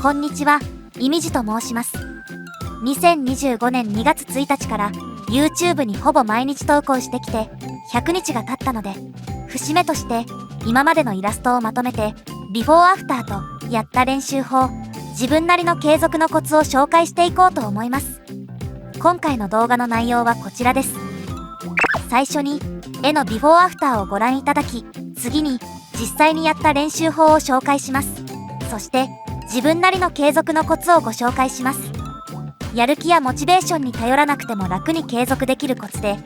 こんにちは、いみじと申します。2025年2月1日から YouTube にほぼ毎日投稿してきて100日が経ったので、節目として今までのイラストをまとめてビフォーアフターとやった練習法、自分なりの継続のコツを紹介していこうと思います。今回の動画の内容はこちらです。最初に絵のビフォーアフターをご覧いただき、次に実際にやった練習法を紹介します。そして自分なりの継続のコツをご紹介します。やる気やモチベーションに頼らなくても楽に継続できるコツで、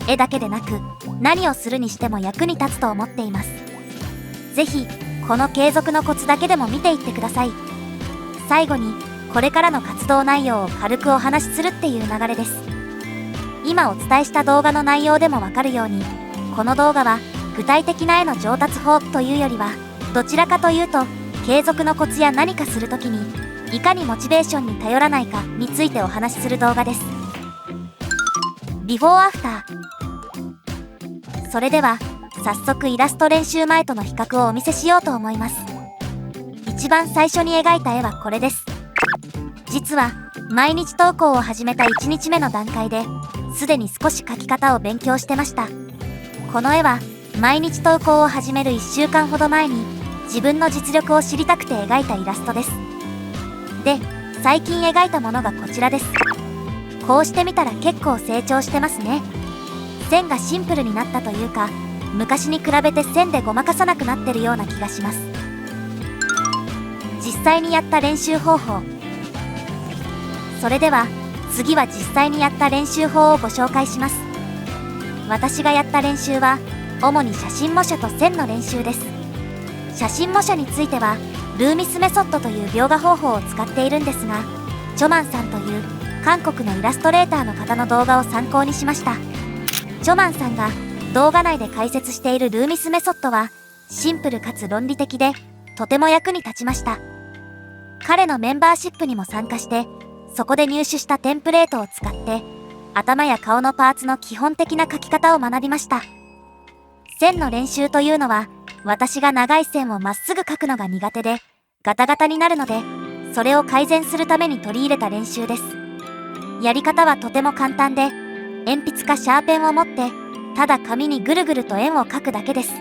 絵だけでなく何をするにしても役に立つと思っています。ぜひこの継続のコツだけでも見ていってください。最後にこれからの活動内容を軽くお話しするっていう流れです。今お伝えした動画の内容でもわかるように、この動画は具体的な絵の上達法というよりは、どちらかというと継続のコツや何かするときにいかにモチベーションに頼らないかについてお話しする動画です。ビフォーアフター。それでは早速イラスト練習前との比較をお見せしようと思います。一番最初に描いた絵はこれです。実は毎日投稿を始めた1日目の段階ですでに少し描き方を勉強してました。この絵は毎日投稿を始める1週間ほど前に自分の実力を知りたくて描いたイラストです。で、最近描いたものがこちらです。こうしてみたら結構成長してますね。線がシンプルになったというか、昔に比べて線でごまかさなくなってるような気がします。実際にやった練習方法。それでは次は実際にやった練習法をご紹介します。私がやった練習は主に写真模写と線の練習です。写真模写についてはルーミスメソッドという描画方法を使っているんですが、チョマンさんという韓国のイラストレーターの方の動画を参考にしました。チョマンさんが動画内で解説しているルーミスメソッドはシンプルかつ論理的でとても役に立ちました。彼のメンバーシップにも参加して、そこで入手したテンプレートを使って頭や顔のパーツの基本的な描き方を学びました。線の練習というのは、私が長い線をまっすぐ描くのが苦手でガタガタになるので、それを改善するために取り入れた練習です。やり方はとても簡単で、鉛筆かシャーペンを持ってただ紙にぐるぐると円を描くだけです。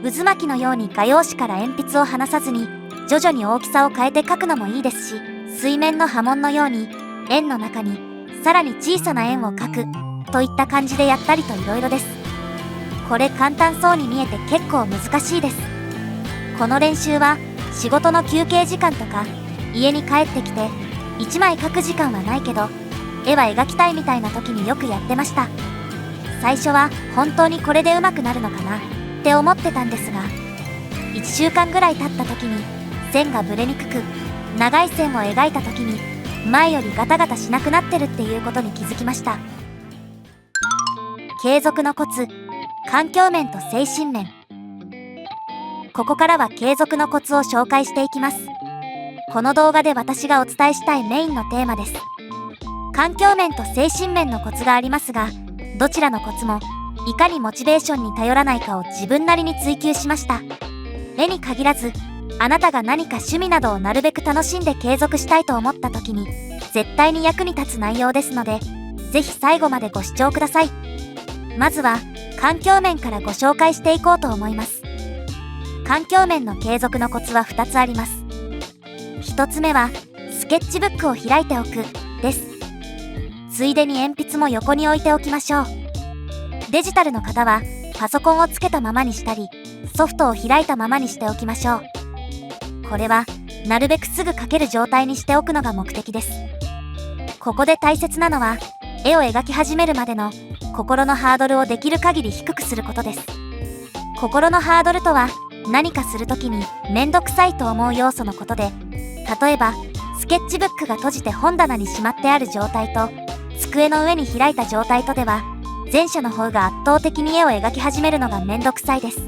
渦巻きのように画用紙から鉛筆を離さずに徐々に大きさを変えて描くのもいいですし、水面の波紋のように円の中にさらに小さな円を描くといった感じでやったりといろいろです。これ簡単そうに見えて結構難しいです。この練習は仕事の休憩時間とか家に帰ってきて1枚描く時間はないけど絵は描きたいみたいな時によくやってました。最初は本当にこれで上手くなるのかなって思ってたんですが、1週間ぐらい経った時に線がぶれにくく、長い線を描いた時に前よりガタガタしなくなってるっていうことに気づきました。継続のコツ、環境面と精神面。ここからは継続のコツを紹介していきます。この動画で私がお伝えしたいメインのテーマです。環境面と精神面のコツがありますが、どちらのコツもいかにモチベーションに頼らないかを自分なりに追求しました。絵に限らず、あなたが何か趣味などをなるべく楽しんで継続したいと思った時に絶対に役に立つ内容ですので、ぜひ最後までご視聴ください。まずは環境面からご紹介していこうと思います。環境面の継続のコツは2つあります。1つ目はスケッチブックを開いておくです。ついでに鉛筆も横に置いておきましょう。デジタルの方はパソコンをつけたままにしたり、ソフトを開いたままにしておきましょう。これはなるべくすぐ描ける状態にしておくのが目的です。ここで大切なのは、絵を描き始めるまでの心のハードルをできる限り低くすることです。心のハードルとは、何かするときにめんどくさいと思う要素のことで、例えばスケッチブックが閉じて本棚にしまってある状態と机の上に開いた状態とでは、前者の方が圧倒的に絵を描き始めるのがめんどくさいです。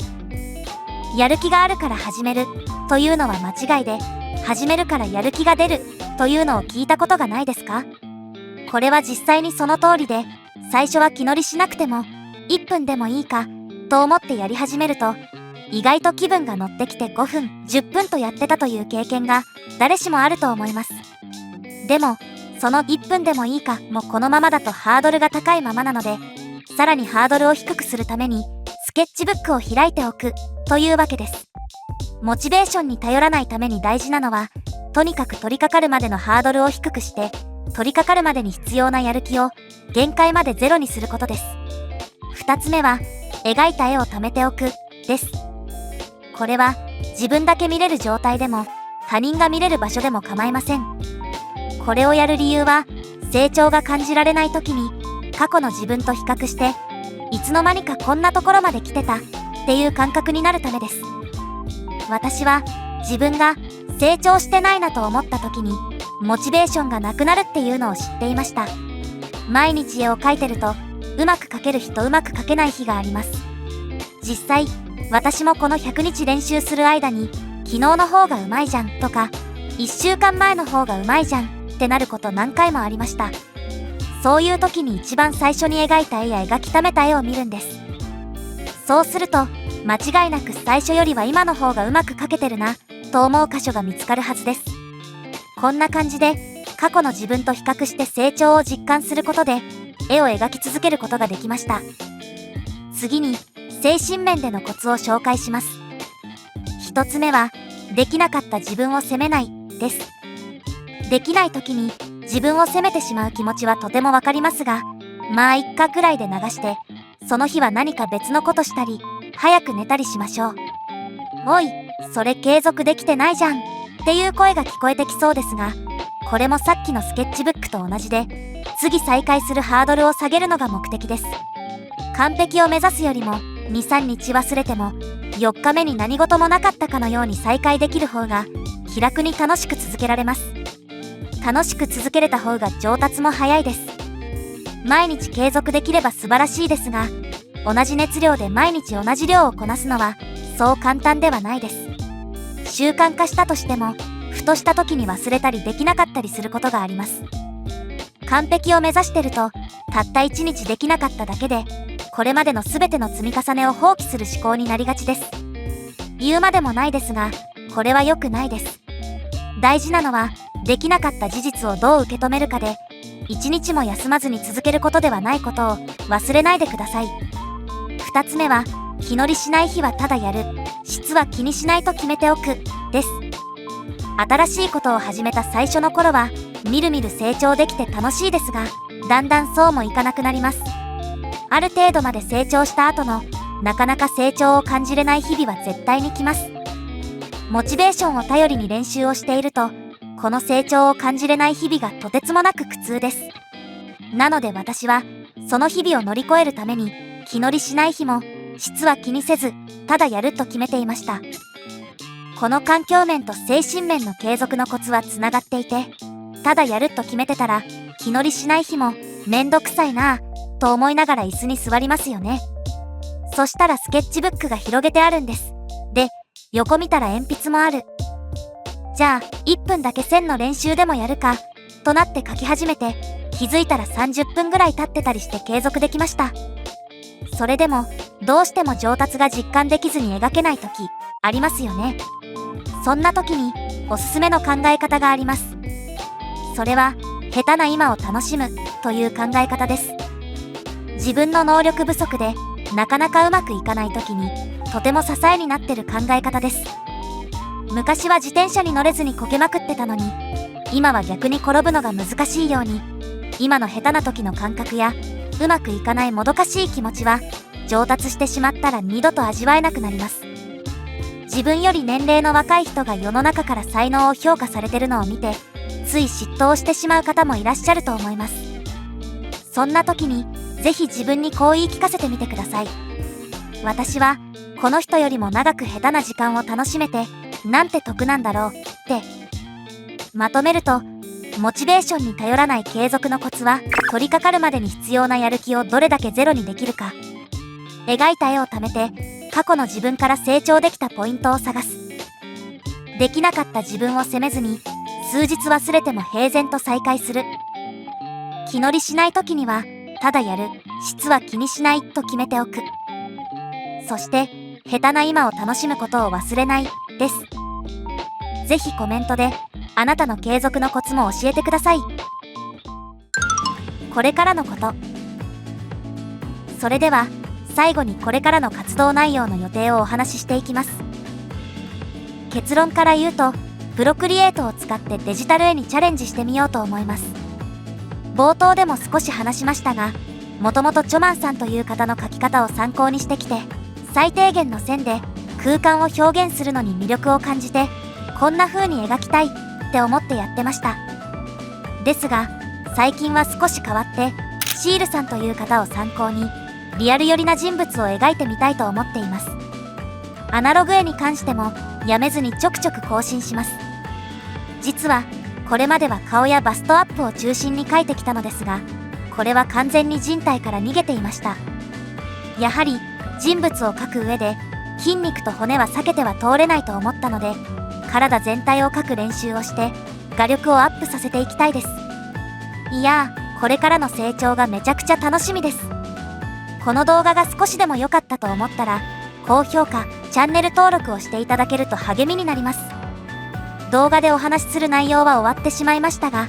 やる気があるから始めるというのは間違いで、始めるからやる気が出るというのを聞いたことがないですか？これは実際にその通りで、最初は気乗りしなくても1分でもいいかと思ってやり始めると、意外と気分が乗ってきて5分、10分とやってたという経験が誰しもあると思います。でも、その1分でもいいかもこのままだとハードルが高いままなので、さらにハードルを低くするためにスケッチブックを開いておくというわけです。モチベーションに頼らないために大事なのは、とにかく取り掛かるまでのハードルを低くして、取り掛かるまでに必要なやる気を限界までゼロにすることです。2つ目は、描いた絵を貯めておくです。これは自分だけ見れる状態でも他人が見れる場所でも構いません。これをやる理由は、成長が感じられない時に過去の自分と比較して、いつの間にかこんなところまで来てたっていう感覚になるためです。私は自分が成長してないなと思った時にモチベーションがなくなるっていうのを知っていました。毎日絵を描いてるとうまく描ける日とうまく描けない日があります。実際私もこの100日練習する間に昨日の方がうまいじゃんとか1週間前の方がうまいじゃんってなること何回もありました。そういう時に一番最初に描いた絵や描き溜めた絵を見るんです。そうすると間違いなく最初よりは今の方がうまく描けてるなと思う箇所が見つかるはずです。こんな感じで過去の自分と比較して成長を実感することで絵を描き続けることができました。次に精神面でのコツを紹介します。一つ目は、できなかった自分を責めないです。できない時に自分を責めてしまう気持ちはとてもわかりますが、まあいっかくらいで流して、その日は何か別のことしたり、早く寝たりしましょう。おい、それ継続できてないじゃんっていう声が聞こえてきそうですが、これもさっきのスケッチブックと同じで、次再開するハードルを下げるのが目的です。完璧を目指すよりも、2、3日忘れても、4日目に何事もなかったかのように再開できる方が、気楽に楽しく続けられます。楽しく続けれた方が上達も早いです。毎日継続できれば素晴らしいですが、同じ熱量で毎日同じ量をこなすのは、そう簡単ではないです。習慣化したとしても、ふとした時に忘れたりできなかったりすることがあります。完璧を目指してると、たった1日できなかっただけで、これまでの全ての積み重ねを放棄する思考になりがちです。言うまでもないですが、これは良くないです。大事なのは、できなかった事実をどう受け止めるかで、1日も休まずに続けることではないことを忘れないでください。2つ目は、気乗りしない日はただやる、質は気にしないと決めておく、です。新しいことを始めた最初の頃は、みるみる成長できて楽しいですが、だんだんそうもいかなくなります。ある程度まで成長した後の、なかなか成長を感じれない日々は絶対に来ます。モチベーションを頼りに練習をしていると、この成長を感じれない日々がとてつもなく苦痛です。なので私は、その日々を乗り越えるために、気乗りしない日も、質は気にせず、ただやると決めていました。この環境面と精神面の継続のコツはつながっていて、ただやると決めてたら、気乗りしない日も、めんどくさいなぁ、と思いながら椅子に座りますよね。そしたらスケッチブックが広げてあるんです。で、横見たら鉛筆もある。じゃあ、1分だけ線の練習でもやるか、となって書き始めて、気づいたら30分ぐらい経ってたりして継続できました。それでも、どうしても上達が実感できずに描けない時、ありますよね。そんな時に、おすすめの考え方があります。それは、下手な今を楽しむ、という考え方です。自分の能力不足で、なかなかうまくいかない時に、とても支えになってる考え方です。昔は自転車に乗れずにこけまくってたのに、今は逆に転ぶのが難しいように、今の下手な時の感覚や、うまくいかないもどかしい気持ちは、上達してしまったら二度と味わえなくなります。自分より年齢の若い人が世の中から才能を評価されてるのを見て、つい嫉妬をしてしまう方もいらっしゃると思います。そんな時に、ぜひ自分にこう言い聞かせてみてください。私は、この人よりも長く下手な時間を楽しめて、なんて得なんだろう、って。まとめると、モチベーションに頼らない継続のコツは、取り掛かるまでに必要なやる気をどれだけゼロにできるか。描いた絵を貯めて、過去の自分から成長できたポイントを探す。できなかった自分を責めずに、数日忘れても平然と再開する。気乗りしない時には、ただやる、質は気にしないと決めておく。そして、下手な今を楽しむことを忘れないです。ぜひコメントであなたの継続のコツも教えてください。これからのこと。それでは最後にこれからの活動内容の予定をお話ししていきます。結論から言うと、プロクリエイトを使ってデジタル絵にチャレンジしてみようと思います。冒頭でも少し話しましたが、もともとチョマンさんという方の描き方を参考にしてきて、最低限の線で空間を表現するのに魅力を感じて、こんな風に描きたいって思ってやってました。ですが、最近は少し変わって、シールさんという方を参考に、リアル寄りな人物を描いてみたいと思っています。アナログ絵に関しても、やめずにちょくちょく更新します。実は、これまでは顔やバストアップを中心に描いてきたのですが、これは完全に人体から逃げていました。やはり、人物を描く上で、筋肉と骨は避けては通れないと思ったので、体全体を描く練習をして、画力をアップさせていきたいです。いやー、これからの成長がめちゃくちゃ楽しみです。この動画が少しでも良かったと思ったら、高評価、チャンネル登録をしていただけると励みになります。動画でお話しする内容は終わってしまいましたが、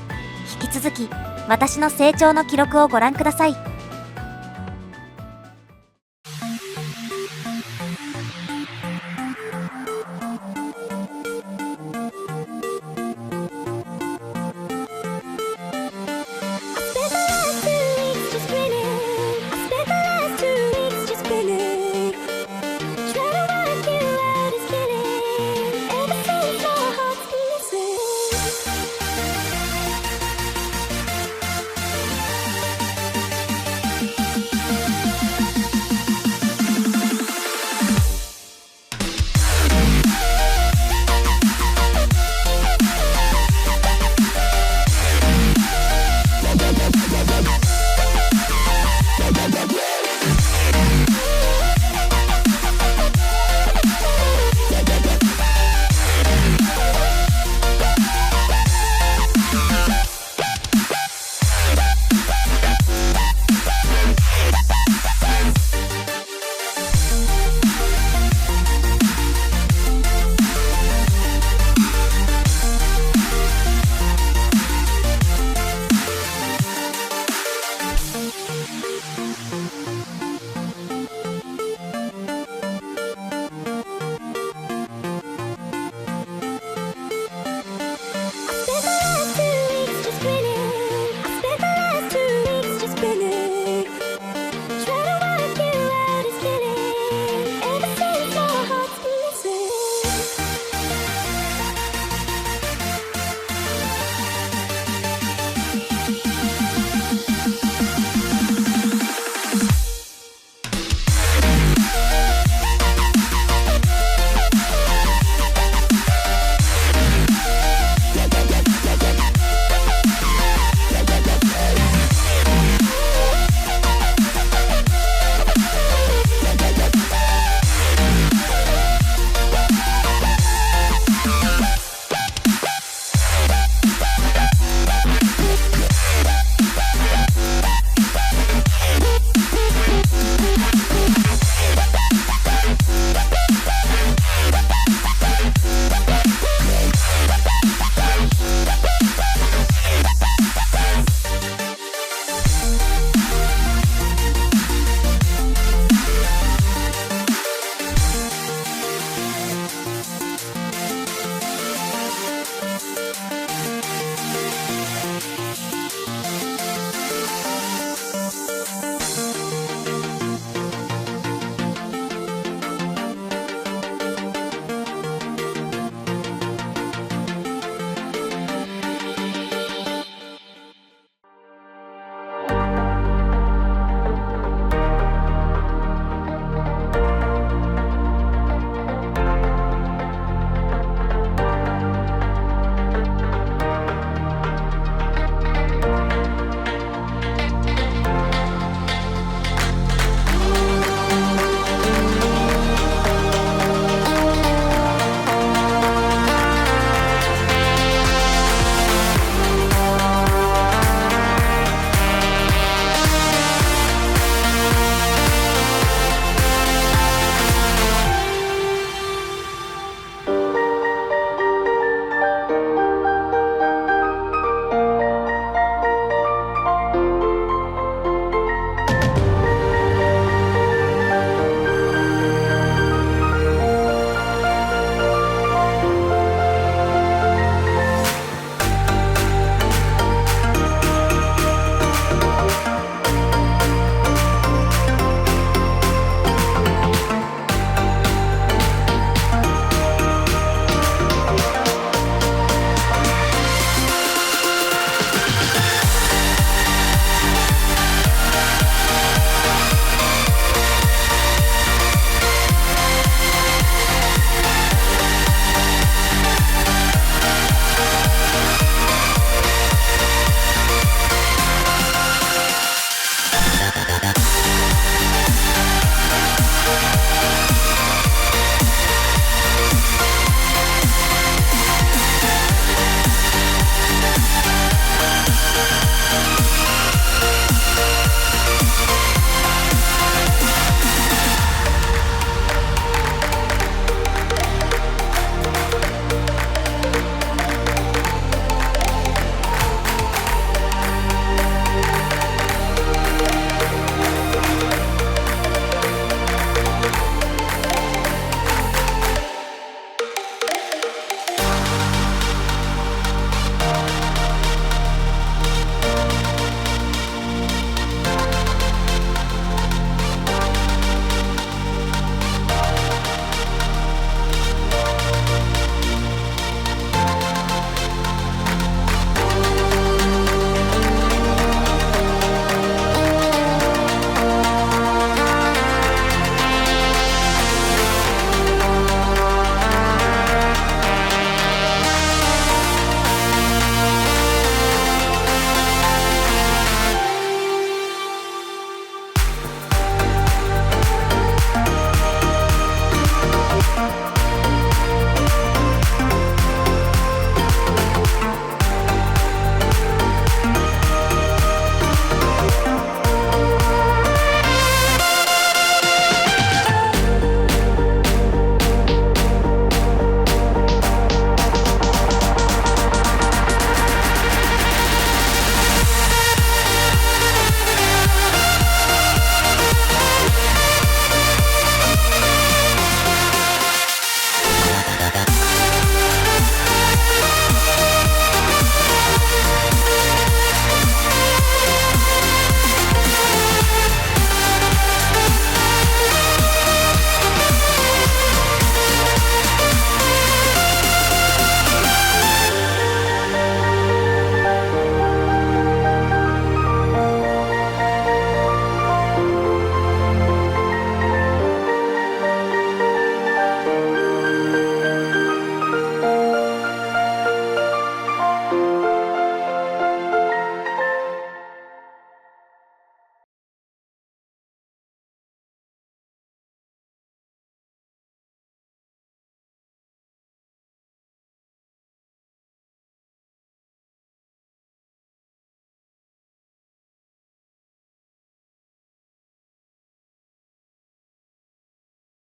引き続き、私の成長の記録をご覧ください。